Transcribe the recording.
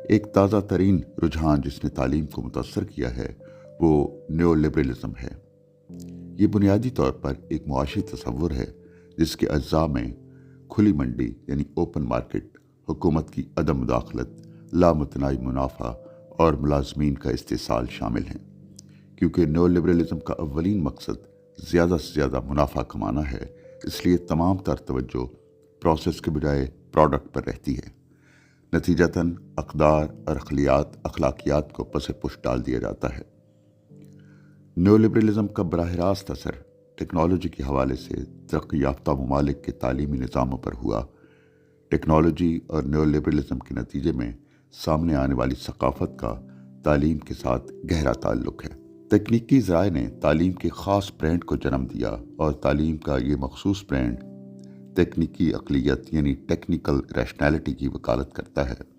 ایک تازہ ترین رجحان جس نے تعلیم کو متاثر کیا ہے وہ نیو لبرلزم ہے۔ یہ بنیادی طور پر ایک معاشی تصور ہے جس کے اجزاء میں کھلی منڈی یعنی اوپن مارکیٹ، حکومت کی عدم مداخلت، لامتناہی منافع اور ملازمین کا استحصال شامل ہیں۔ کیونکہ نیو لبرلزم کا اولین مقصد زیادہ سے زیادہ منافع کمانا ہے، اس لیے تمام تر توجہ پروسیس کے بجائے پروڈکٹ پر رہتی ہے۔ نتیجتاً اقدار اور اخلاقیات کو پس پش ڈال دیا جاتا ہے۔ نیو لبرلزم کا براہ راست اثر ٹیکنالوجی کے حوالے سے ترقی یافتہ ممالک کے تعلیمی نظاموں پر ہوا۔ ٹیکنالوجی اور نیو لبرلزم کے نتیجے میں سامنے آنے والی ثقافت کا تعلیم کے ساتھ گہرا تعلق ہے۔ تکنیکی ذرائع نے تعلیم کے خاص برانڈ کو جنم دیا اور تعلیم کا یہ مخصوص برانڈ تکنیکی عقلیت یعنی ٹیکنیکل ریشنالٹی کی وکالت کرتا ہے۔